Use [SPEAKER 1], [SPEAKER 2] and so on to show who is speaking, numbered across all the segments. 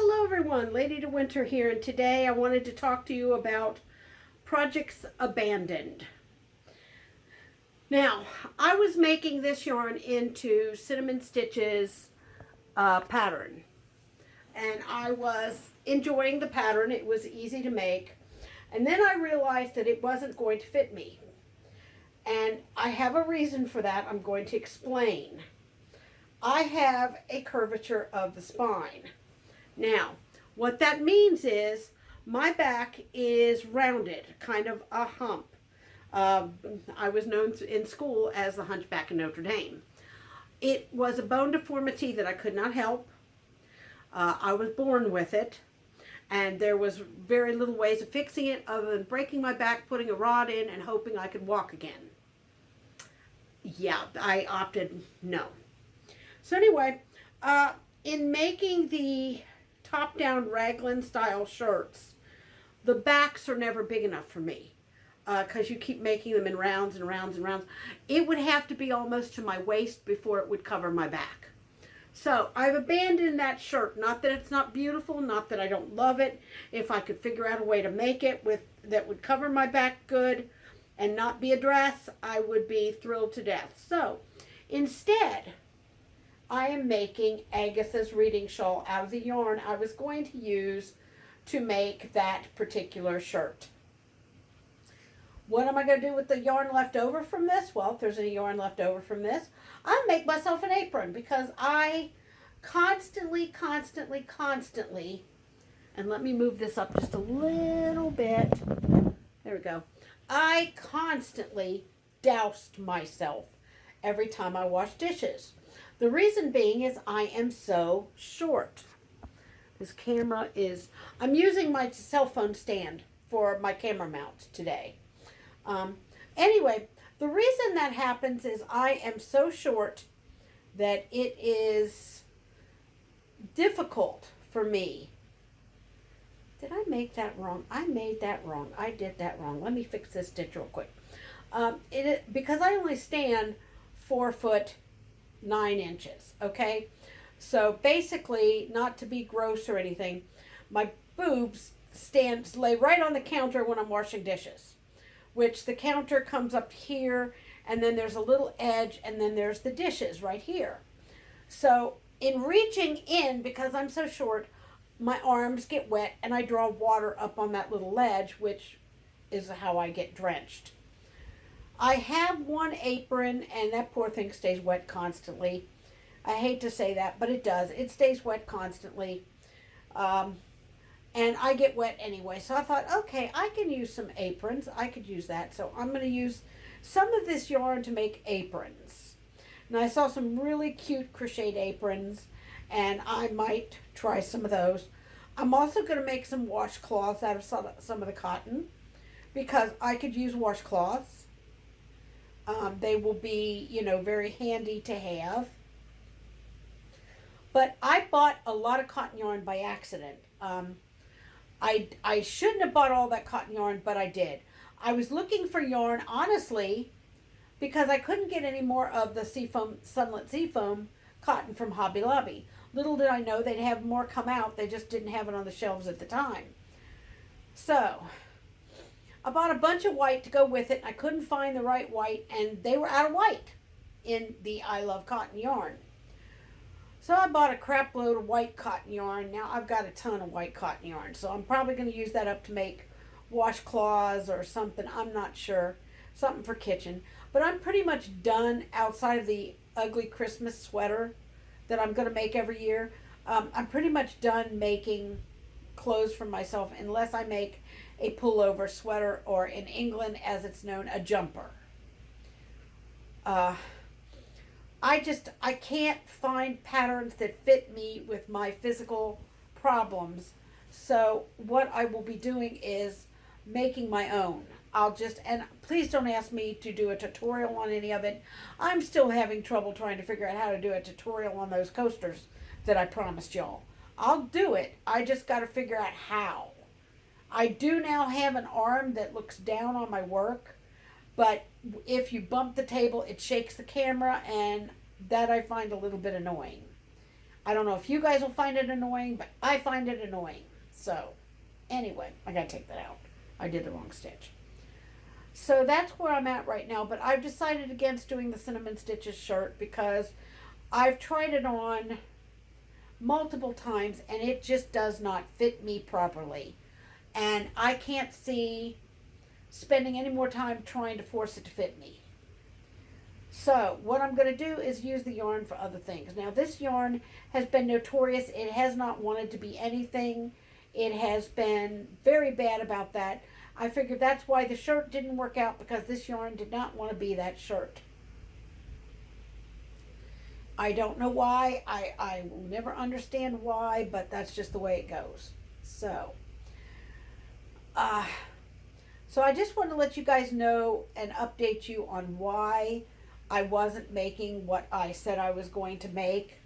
[SPEAKER 1] Hello everyone, Lady to Winter here, and today I wanted to talk to you about projects abandoned. Now, I was making this yarn into Cinnamon Stitches pattern, and I was enjoying the pattern. It was easy to make, and then I realized that it wasn't going to fit me, and I have a reason for that. I'm going to explain. I have a curvature of the spine. Now, what that means is my back is rounded, kind of a hump. I was known in school as the Hunchback of Notre Dame. It was a bone deformity that I could not help. I was born with it, and there was very little ways of fixing it other than breaking my back, putting a rod in, and hoping I could walk again. Yeah, I opted no. So anyway, in making the top-down raglan style shirts, the backs are never big enough for me because you keep making them in rounds and rounds and rounds. It would have to be almost to my waist before it would cover my back. So I've abandoned that shirt. Not that it's not beautiful, not that I don't love it. If I could figure out a way to make it that would cover my back good and not be a dress, I would be thrilled to death. So instead, I am making Agatha's reading shawl out of the yarn I was going to use to make that particular shirt. What am I going to do with the yarn left over from this? Well, if there's any yarn left over from this, I'll make myself an apron because I constantly, and let me move this up just a little bit. There we go. I constantly doused myself every time I wash dishes. The reason being is I am so short. This camera is, I'm using my cell phone stand for my camera mount today. Anyway, the reason that happens is I am so short that it is difficult for me. Did I make that wrong? I made that wrong. I did that wrong. Let me fix this stitch real quick. Because I only stand 4'9" okay? So basically, not to be gross or anything, my boobs lay right on the counter when I'm washing dishes, which the counter comes up here, and then there's a little edge, and then there's the dishes right here. So in reaching in, because I'm so short, my arms get wet, and I draw water up on that little ledge, which is how I get drenched. I have one apron, and that poor thing stays wet constantly. I hate to say that, but it does. It stays wet constantly. And I get wet anyway. So I thought, okay, I can use some aprons. I could use that. So I'm going to use some of this yarn to make aprons. Now I saw some really cute crocheted aprons, and I might try some of those. I'm also going to make some washcloths out of some of the cotton because I could use washcloths. They will be, very handy to have. But I bought a lot of cotton yarn by accident. I shouldn't have bought all that cotton yarn, but I did. I was looking for yarn, honestly, because I couldn't get any more of the Sunlit Seafoam cotton from Hobby Lobby. Little did I know they'd have more come out. They just didn't have it on the shelves at the time. So I bought a bunch of white to go with it. I couldn't find the right white, and they were out of white in the I Love Cotton yarn. So I bought a crap load of white cotton yarn. Now I've got a ton of white cotton yarn, so I'm probably going to use that up to make washcloths or something. I'm not sure. Something for kitchen. But I'm pretty much done outside of the ugly Christmas sweater that I'm going to make every year. I'm pretty much done making clothes for myself unless I make a pullover sweater, or in England as it's known, a jumper. I can't find patterns that fit me with my physical problems. So what I will be doing is making my own. And please don't ask me to do a tutorial on any of it. I'm still having trouble trying to figure out how to do a tutorial on those coasters that I promised y'all. I'll do it. I just got to figure out how. I do now have an arm that looks down on my work, but if you bump the table, it shakes the camera, and that I find a little bit annoying. I don't know if you guys will find it annoying, but I find it annoying. So, anyway, I gotta take that out. I did the wrong stitch. So that's where I'm at right now, but I've decided against doing the Cinnamon Stitches shirt because I've tried it on multiple times and it just does not fit me properly. And I can't see spending any more time trying to force it to fit me. So what I'm going to do is use the yarn for other things. Now this yarn has been notorious. It has not wanted to be anything. It has been very bad about that. I figured that's why the shirt didn't work out, because this yarn did not want to be that shirt. I don't know why. I will never understand why, but that's just the way it goes. So I just want to let you guys know and update you on why I wasn't making what I said I was going to make.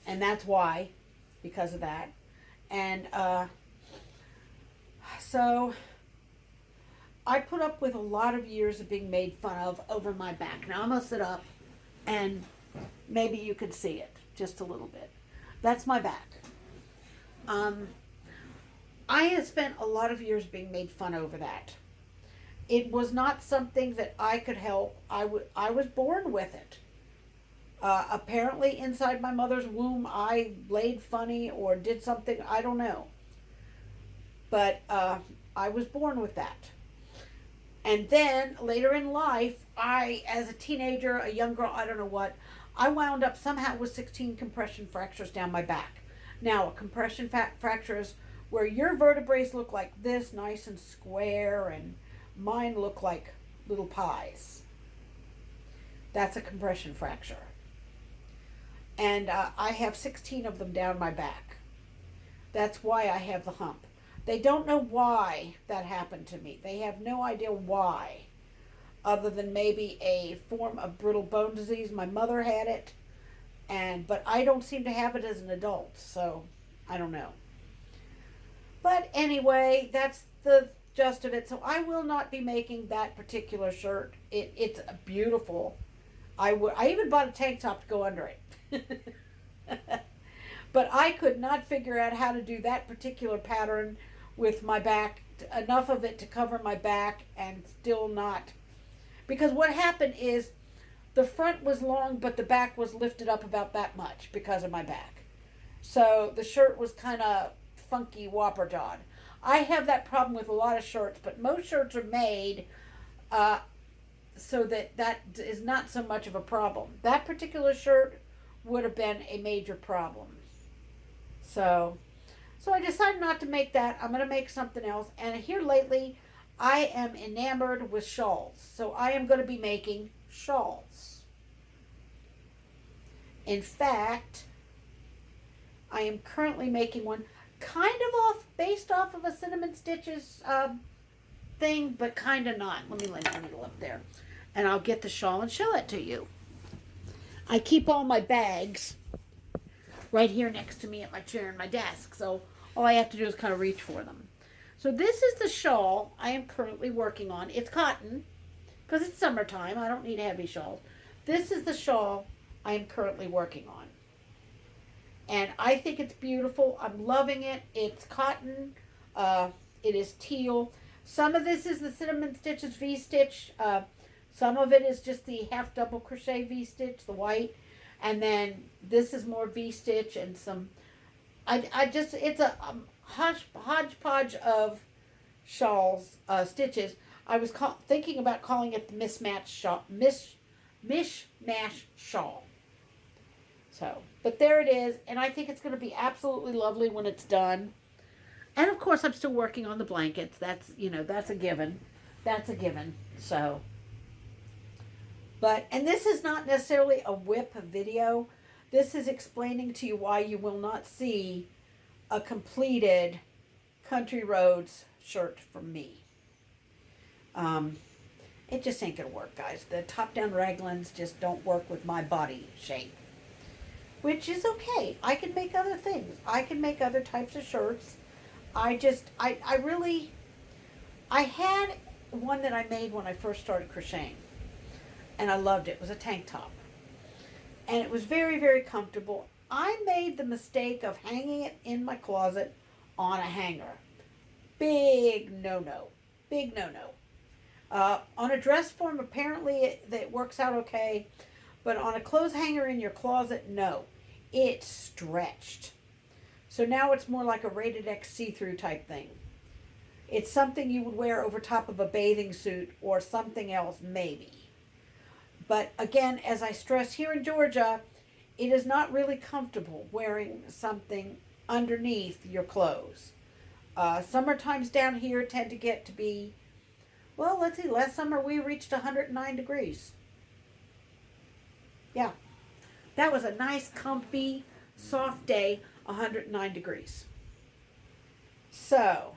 [SPEAKER 1] And that's why, because of that. And so I put up with a lot of years of being made fun of over my back. Now I'm going to sit up and maybe you can see it just a little bit. That's my back. I have spent a lot of years being made fun over that. It was not something that I could help. I was born with it. Apparently inside my mother's womb I laid funny or did something, I don't know. But I was born with that. And then later in life, as a teenager, a young girl, I don't know what, I wound up somehow with 16 compression fractures down my back. Now, a compression fracture is where your vertebrae look like this, nice and square, and mine look like little pies. That's a compression fracture. And I have 16 of them down my back. That's why I have the hump. They don't know why that happened to me. They have no idea why, other than maybe a form of brittle bone disease. My mother had it, but I don't seem to have it as an adult, so I don't know. But anyway, that's the gist of it. So I will not be making that particular shirt. It's beautiful. I even bought a tank top to go under it. But I could not figure out how to do that particular pattern with my back, enough of it to cover my back and still not. Because what happened is the front was long, but the back was lifted up about that much because of my back. So the shirt was kind of funky whopper jawed. I have that problem with a lot of shirts, but most shirts are made so that is not so much of a problem. That particular shirt would have been a major problem. So I decided not to make that. I'm going to make something else. And here lately, I am enamored with shawls. So I am going to be making shawls. In fact, I am currently making one kind of based off of a Cinnamon Stitches thing, but kind of not. Let me lay my needle up there. And I'll get the shawl and show it to you. I keep all my bags right here next to me at my chair and my desk. So all I have to do is kind of reach for them. So this is the shawl I am currently working on. It's cotton because it's summertime. I don't need heavy shawls. This is the shawl I am currently working on. And I think it's beautiful. I'm loving it. It's cotton. It is teal. Some of this is the Cinnamon Stitches V-stitch. Some of it is just the half double crochet V-stitch, the white. And then this is more V-stitch and some, it's a hodgepodge of shawls, stitches. I was thinking about calling it the mishmash shawl. So, but there it is. And I think it's going to be absolutely lovely when it's done. And of course, I'm still working on the blankets. That's a given. That's a given. So, and this is not necessarily a whip video. This is explaining to you why you will not see a completed Country Roads shirt from me. It just ain't going to work, guys. The top-down raglans just don't work with my body shape. Which is okay. I can make other things. I can make other types of shirts. I had one that I made when I first started crocheting. And I loved it. It was a tank top. And it was very, very comfortable. I made the mistake of hanging it in my closet on a hanger. Big no-no. Big no-no. On a dress form, apparently it works out okay. But on a clothes hanger in your closet, no. It's stretched. So now it's more like a rated X see-through type thing. It's something you would wear over top of a bathing suit or something else, maybe. But again, as I stress, here in Georgia, it is not really comfortable wearing something underneath your clothes. Summer times down here tend to get to be, well, let's see, last summer we reached 109 degrees. Yeah, that was a nice, comfy, soft day, 109 degrees. So,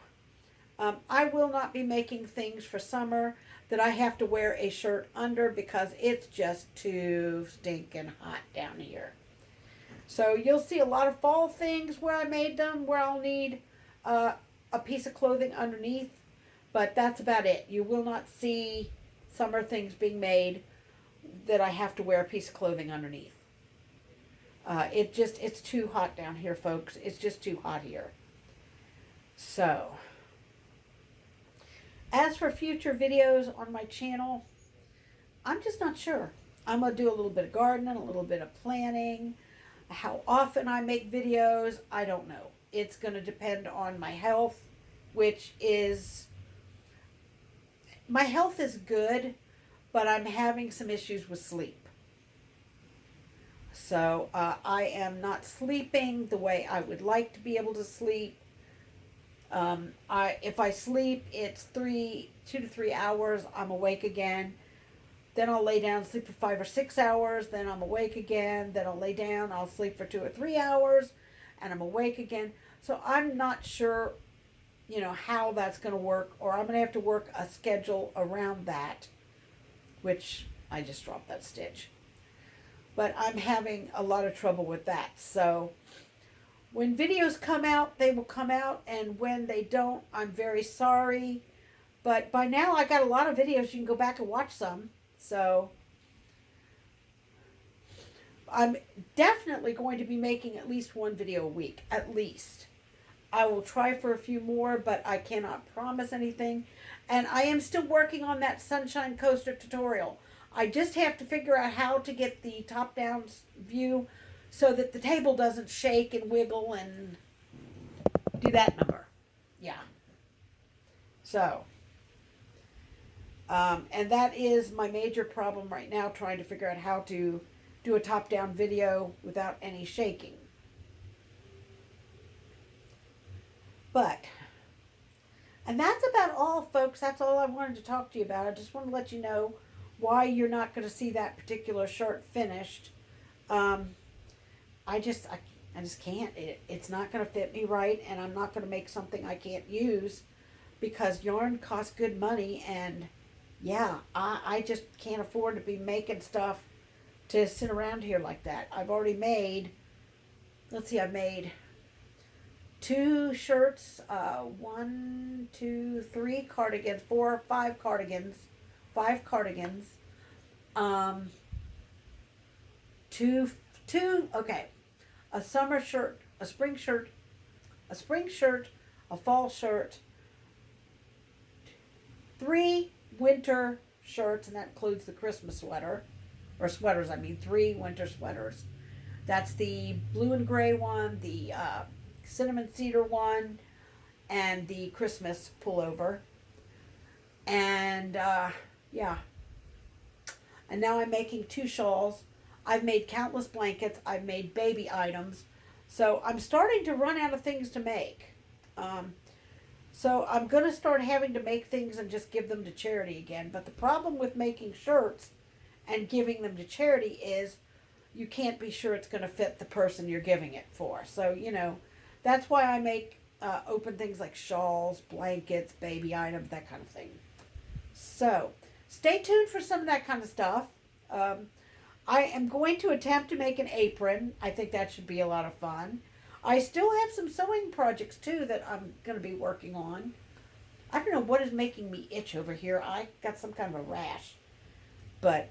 [SPEAKER 1] I will not be making things for summer that I have to wear a shirt under because it's just too stinking hot down here. So you'll see a lot of fall things where I made them, where I'll need a piece of clothing underneath, but that's about it. You will not see summer things being made that I have to wear a piece of clothing underneath. It's too hot down here, folks. It's just too hot here. So, as for future videos on my channel, I'm just not sure. I'm going to do a little bit of gardening, a little bit of planning. How often I make videos, I don't know. It's going to depend on my health, which is, my health is good, but I'm having some issues with sleep. So I am not sleeping the way I would like to be able to sleep. If I sleep, it's 2 to 3 hours. I'm awake again. Then I'll lay down and sleep for 5 or 6 hours. Then I'm awake again. Then I'll lay down. I'll sleep for 2 or 3 hours, and I'm awake again. So I'm not sure, how that's going to work, or I'm going to have to work a schedule around that, which I just dropped that stitch. But I'm having a lot of trouble with that. So when videos come out, they will come out, and when they don't, I'm very sorry. But by now, I got a lot of videos. You can go back and watch some. So I'm definitely going to be making at least one video a week, at least. I will try for a few more, but I cannot promise anything. And I am still working on that sunshine coaster tutorial. I just have to figure out how to get the top-down view so that the table doesn't shake and wiggle and do that number. Yeah. So, and that is my major problem right now, trying to figure out how to do a top-down video without any shaking. But, and that's about all, folks. That's all I wanted to talk to you about. I just want to let you know why you're not going to see that particular shirt finished. I just can't. It's not going to fit me right, and I'm not going to make something I can't use because yarn costs good money, and yeah, I just can't afford to be making stuff to sit around here like that. I've already made, let's see, I've made 2 shirts, 1, 2, 3 cardigans, 4, 5 cardigans, 5 cardigans, 2, okay, a summer shirt, a spring shirt, a fall shirt, 3 winter shirts, and that includes the Christmas sweater, or sweaters, 3 winter sweaters. That's the blue and gray one, the cinnamon cedar one, and the Christmas pullover. And yeah. And now I'm making 2 shawls. I've made countless blankets. I've made baby items. So I'm starting to run out of things to make. So I'm going to start having to make things and just give them to charity again. But the problem with making shirts and giving them to charity is you can't be sure it's going to fit the person you're giving it for. So, that's why I make open things like shawls, blankets, baby items, that kind of thing. So, stay tuned for some of that kind of stuff. I am going to attempt to make an apron. I think that should be a lot of fun. I still have some sewing projects, too, that I'm going to be working on. I don't know what is making me itch over here. I got some kind of a rash. But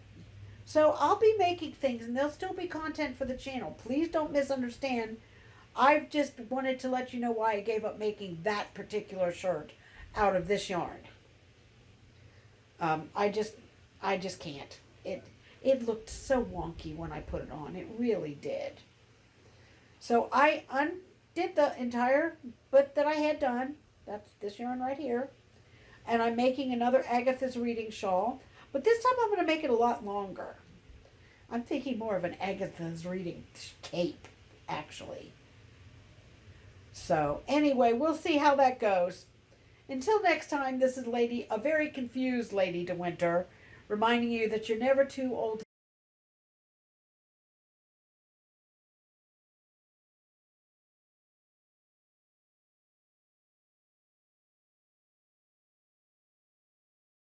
[SPEAKER 1] So I'll be making things and there'll still be content for the channel. Please don't misunderstand. I just wanted to let you know why I gave up making that particular shirt out of this yarn. I just can't. It looked so wonky when I put it on. It really did. So I undid the entire bit that I had done. That's this yarn right here. And I'm making another Agatha's Reading shawl. But this time I'm going to make it a lot longer. I'm thinking more of an Agatha's Reading cape, actually. So anyway, we'll see how that goes. Until next time, this is a very confused Lady De Winter, reminding you that you're never too old to